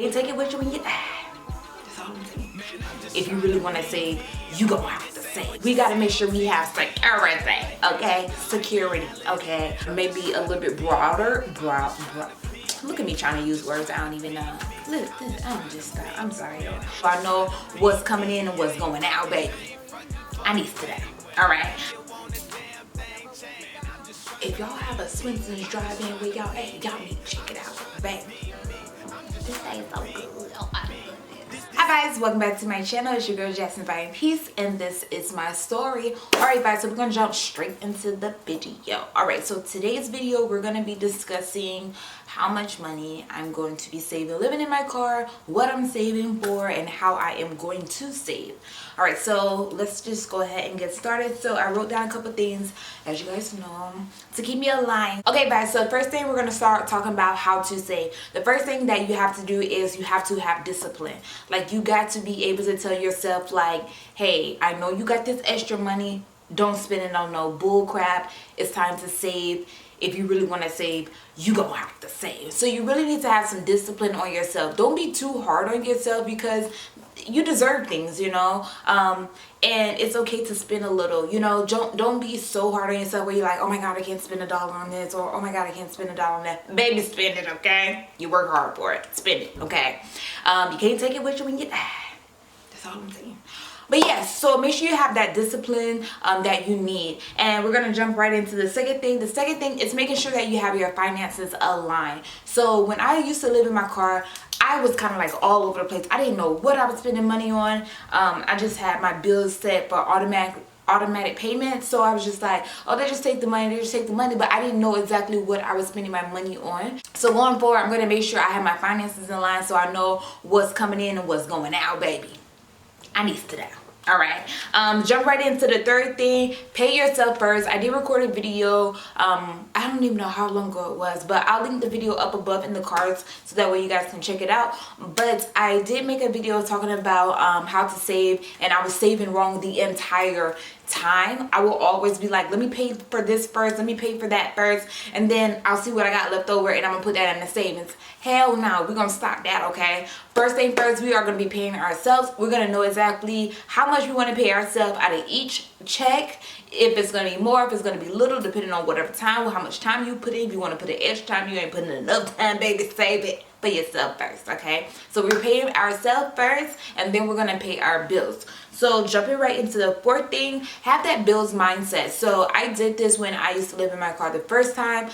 You take it with you when you die. That's all I'm saying. If you really want to save, you gonna have to save. We gotta make sure we have security, okay? Security, okay? Maybe a little bit broader. Look at me trying to use words I don't even know. I'm sorry, y'all. I know what's coming in and what's going out, baby. I need to that. All right. If y'all have a Swenson's drive-in where y'all at, y'all need to check it out, baby. This thing is so good. Oh my goodness. Hi guys, welcome back to my channel. It's your girl Jasmine VibrantPeace, and this is my story. Alright guys, so we're gonna jump straight into the video. Alright, so today's video we're gonna be discussing how much money I'm going to be saving living in my car, what I'm saving for, and how I am going to save. Alright, so let's just go ahead and get started. So I wrote down a couple things, as you guys know, to keep me aligned. Okay guys, so the first thing we're going to start talking about how to save. The first thing that you have to do is you have to have discipline. Like, you got to be able to tell yourself like, hey, I know you got this extra money, don't spend it on no bull crap. It's time to save. If you really want to save, you gonna have to save. So you really need to have some discipline on yourself. Don't be too hard on yourself, because you deserve things, you know. And it's okay to spend a little, you know. Don't be so hard on yourself where you're like, oh my god, I can't spend $1 on this, or oh my god, I can't spend $1 on that. Baby, spend it, okay? You work hard for it. Spend it, okay? You can't take it with you when you die. That's all I'm saying. But yes, so make sure you have that discipline that you need. And we're going to jump right into the second thing. The second thing is making sure that you have your finances aligned. So when I used to live in my car, I was kind of like all over the place. I didn't know what I was spending money on. I just had my bills set for automatic payments. So I was just like, oh, they just take the money, but I didn't know exactly what I was spending my money on. So going forward, I'm going to make sure I have my finances in line so I know what's coming in and what's going out, baby. I need to that. All right, jump right into the third thing. Pay yourself first. I did record a video. I don't even know how long ago it was, but I'll link the video up above in the cards so that way you guys can check it out. But I did make a video talking about how to save, and I was saving wrong the entire time. I will always be like, let me pay for this first, let me pay for that first, and then I'll see what I got left over and I'm gonna put that in the savings. Hell no, we're gonna stop that, okay? First thing first, we are gonna be paying ourselves. We're gonna know exactly how much we want to pay ourselves out of each check. If it's gonna be more, if it's gonna be little, depending on whatever time, how much time you put in. If you want to put in extra time, you ain't putting in enough time, baby, save it for yourself first, okay? So we're paying ourselves first, and then we're gonna pay our bills. So jumping right into the fourth thing, have that bills mindset. So I did this when I used to live in my car the first time.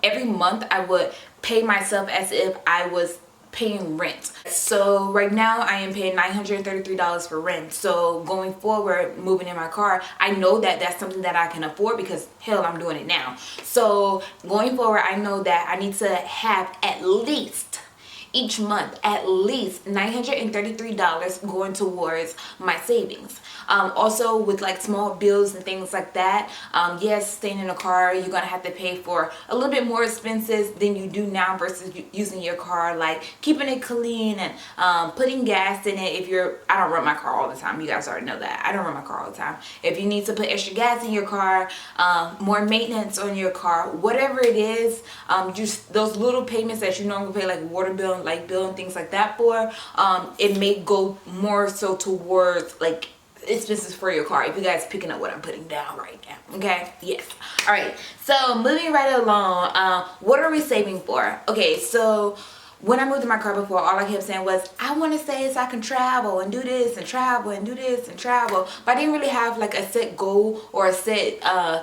Every month I would pay myself as if I was paying rent. So right now I am paying $933 for rent. So going forward, moving in my car, I know that that's something that I can afford, because hell, I'm doing it now. So going forward, I know that I need to have at least each month at least $933 going towards my savings. Also with like small bills and things like that, yes, staying in a car, you're gonna have to pay for a little bit more expenses than you do now versus using your car, like keeping it clean and putting gas in it. I don't run my car all the time, you guys already know that. I don't run my car all the time. If you need to put extra gas in your car, more maintenance on your car, whatever it is, just those little payments that you normally pay, like water bill, light bill, and things like that for, it may go more so towards like expenses for your car, if you guys picking up what I'm putting down right now. Okay, yes. All right, so moving right along, what are we saving for? Okay, so when I moved in my car before, all I kept saying was, I want to save so I can travel and do this and travel and do this and travel. But I didn't really have like a set goal or a set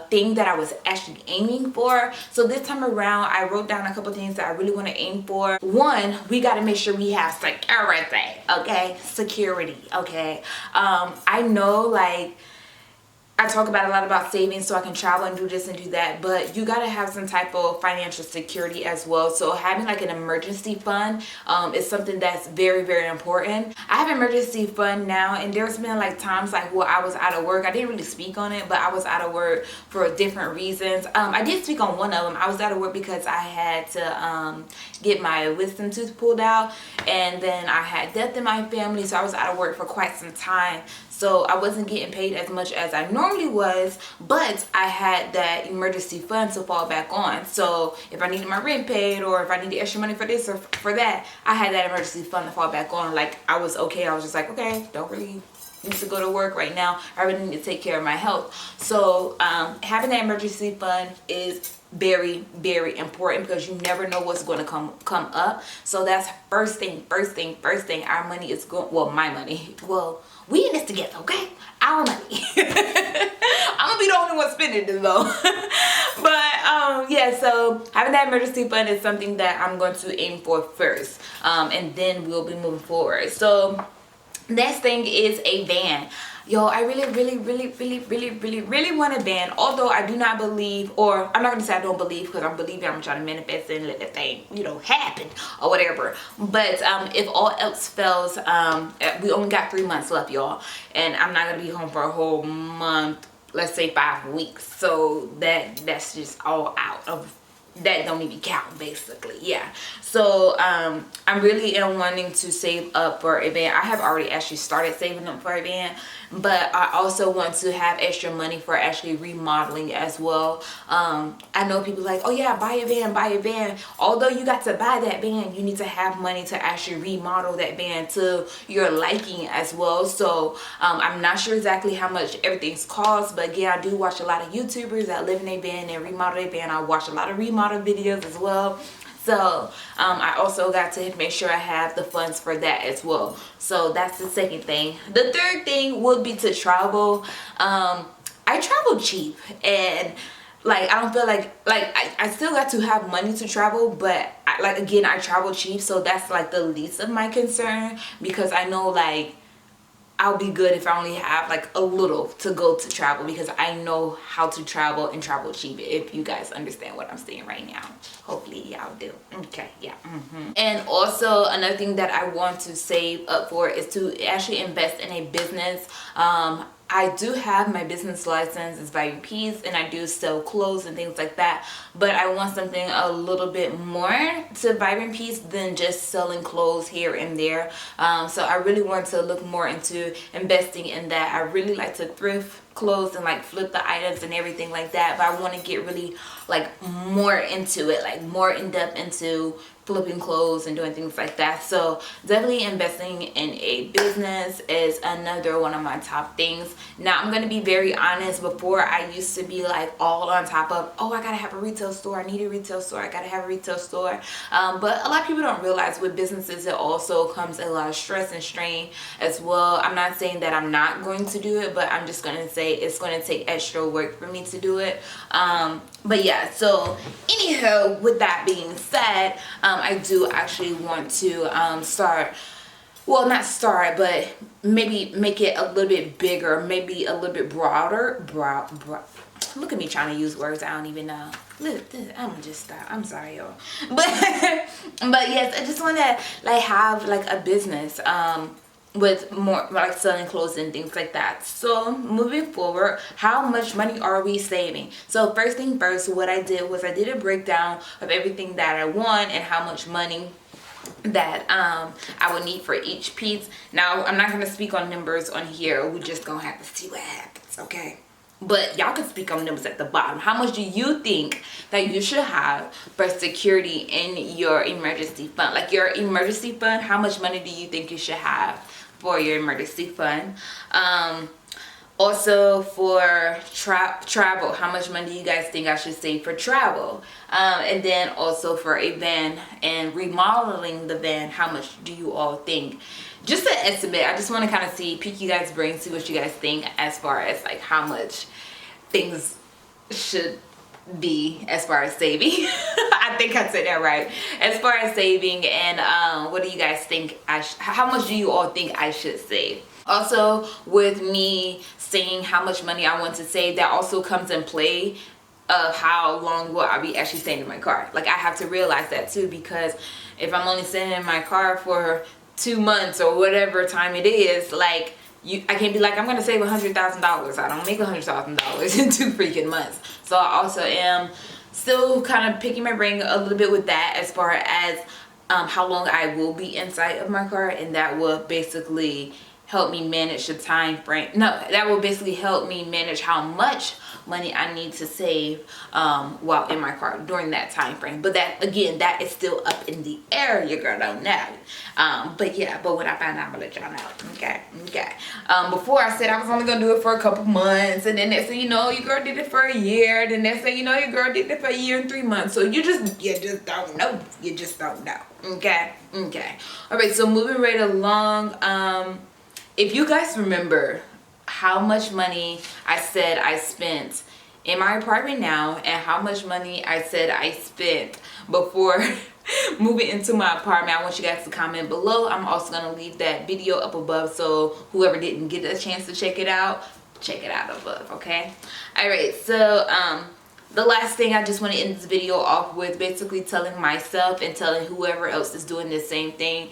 thing that I was actually aiming for. So this time around, I wrote down a couple things that I really want to aim for. One, we got to make sure we have security, okay? Security, okay? I know, like, I talk about a lot about saving so I can travel and do this and do that, but you gotta have some type of financial security as well. So having like an emergency fund is something that's very, very important. I have an emergency fund now, and there's been like times like where I was out of work. I didn't really speak on it, but I was out of work for different reasons. I did speak on one of them. I was out of work because I had to get my wisdom tooth pulled out, and then I had death in my family, so I was out of work for quite some time. So I wasn't getting paid as much as I normally normally was, but I had that emergency fund to fall back on. So if I needed my rent paid, or if I needed extra money for this or for that, I had that emergency fund to fall back on. Like, I was okay. I was just like, okay, don't really need to go to work right now. I really need to take care of my health. So having that emergency fund is very, very important, because you never know what's going to come up. So that's first thing. Our money is going, well, my money, well, we in this together, okay? Our money. I'm gonna be the only one spending it though. But yeah, so having that emergency fund is something that I'm going to aim for first, and then we'll be moving forward. So next thing is a van. Yo, I really want a van. Although I do not believe, or I'm not gonna say I don't believe, because I'm believing, I'm trying to manifest and let that thing, you know, happen or whatever. But if all else fails, we only got 3 months left, y'all, and I'm not gonna be home for a whole month. Let's say 5 weeks. So that's just all out of. That don't even count, basically. Yeah. So I'm really wanting to save up for a van. I have already actually started saving up for a van, but I also want to have extra money for actually remodeling as well. I know people like, oh yeah, buy a van. Although you got to buy that van, you need to have money to actually remodel that van to your liking as well. So I'm not sure exactly how much everything's cost, but again, I do watch a lot of YouTubers that live in a van and remodel a van. I watch a lot of remodel videos as well. So I also got to make sure I have the funds for that as well. So that's the second thing. The third thing would be to travel. I travel cheap, and like I don't feel like I still got to have money to travel, but I travel cheap, so that's like the least of my concern, because I know like I'll be good if I only have like a little to go to travel, because I know how to travel and travel cheap, if you guys understand what I'm saying right now. Hopefully y'all do. Okay, yeah. And also another thing that I want to save up for is to actually invest in a business. I do have my business license, it's VibrantPeace, and I do sell clothes and things like that, but I want something a little bit more to VibrantPeace than just selling clothes here and there. So I really want to look more into investing in that. I really like to thrift clothes and like flip the items and everything like that, but I want to get really like more into it, like more in depth into flipping clothes and doing things like that. So definitely investing in a business is another one of my top things. Now I'm gonna be very honest, before I used to be like all on top of, oh, I gotta have a retail store, I need a retail store, I gotta have a retail store, but a lot of people don't realize with businesses it also comes a lot of stress and strain as well. I'm not saying that I'm not going to do it, but I'm just gonna say it's gonna take extra work for me to do it. But yeah, so anyhow, with that being said, I do actually want to start, well, not start, but maybe make it a little bit bigger, maybe a little bit broader. Look at me trying to use words I don't even know. Look, I'm gonna just stop. I'm sorry, y'all. But yes, I just want to like have like a business with more like selling clothes and things like that. So moving forward, how much money are we saving? So first thing first, what I did was I did a breakdown of everything that I want and how much money that I would need for each piece. Now I'm not gonna speak on numbers on here, we just gonna have to see what happens, okay? But y'all can speak on numbers at the bottom. How much do you think that you should have for security in your emergency fund? Like your emergency fund, how much money do you think you should have for your emergency fund? Also for travel, how much money do you guys think I should save for travel? And then also for a van and remodeling the van, how much do you all think? Just an estimate. I just want to kind of pick you guys' brains, see what you guys think as far as like how much things should be as far as saving. I think I said that right. As far as saving, and what do you guys think how much do you all think I should save? Also, with me saying how much money I want to save, that also comes in play of how long will I be actually staying in my car. Like I have to realize that too, because if I'm only staying in my car for 2 months or whatever time it is, like I can't be like, I'm gonna save $100,000. I don't make $100,000 in 2 freaking months. So I also am still kind of picking my brain a little bit with that as far as how long I will be inside of my car, and that will basically help me manage the time frame. No, that will basically help me manage how much money I need to save while in my car during that time frame. But that, again, that is still up in the air. Your girl don't know. But yeah, but when I find out, I'm gonna let y'all know. Okay. Before I said I was only gonna do it for a couple months, and then next thing you know, your girl did it for a year. The next thing you know, your girl did it for a year and 3 months. So you just don't know. You just don't know. Okay. All right. So moving right along. If you guys remember how much money I said I spent in my apartment now and how much money I said I spent before moving into my apartment, I want you guys to comment below. I'm also going to leave that video up above, so whoever didn't get a chance to check it out above, okay? All right, so the last thing I just want to end this video off with, basically telling myself and telling whoever else is doing the same thing,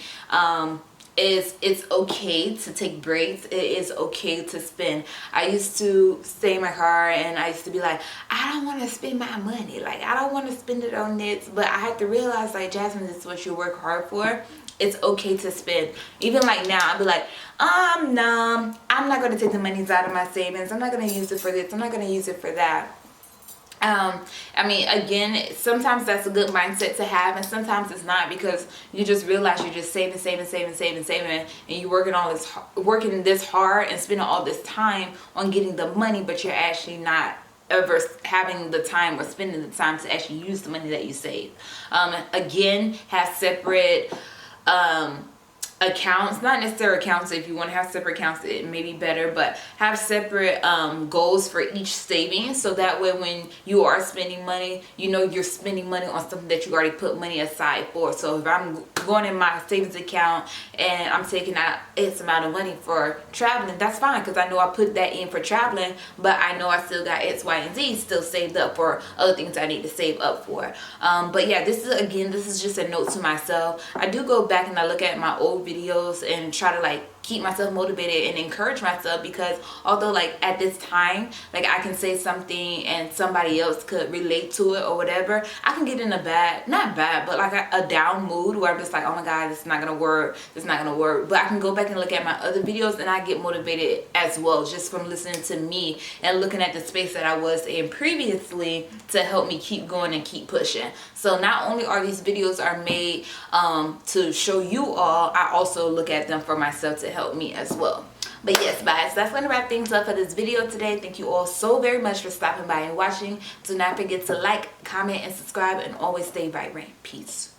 is it's okay to take breaks. It is okay to spend. I used to stay in my car and I used to be like, I don't want to spend my money. Like, I don't want to spend it on this. But I had to realize, like, Jasmine, this is what you work hard for. It's okay to spend. Even like now, I'll be like, no, I'm not going to take the monies out of my savings. I'm not going to use it for this. I'm not going to use it for that. I mean, again, sometimes that's a good mindset to have, and sometimes it's not, because you just realize you're just saving, and you're working this hard and spending all this time on getting the money, but you're actually not ever having the time or spending the time to actually use the money that you save. Again, have separate accounts, not necessarily accounts. If you want to have separate accounts, it may be better, but have separate goals for each savings, so that way when you are spending money, you know you're spending money on something that you already put money aside for. So if I'm going in my savings account and I'm taking out X amount of money for traveling, that's fine, because I know I put that in for traveling, but I know I still got X, Y, and Z still saved up for other things I need to save up for. But yeah, this is just a note to myself. I do go back and I look at my old videos and try to like keep myself motivated and encourage myself, because although like at this time, like I can say something and somebody else could relate to it or whatever, I can get in a not bad, but like a down mood where I'm just like, oh my God, this is not gonna work, but I can go back and look at my other videos and I get motivated as well, just from listening to me and looking at the space that I was in previously to help me keep going and keep pushing. So not only are these videos are made to show you all, I also look at them for myself to help me as well. But yes, guys, that's going to wrap things up for this video today. Thank you all so very much for stopping by and watching. Do not forget to like, comment, and subscribe, and always stay vibrant. Peace.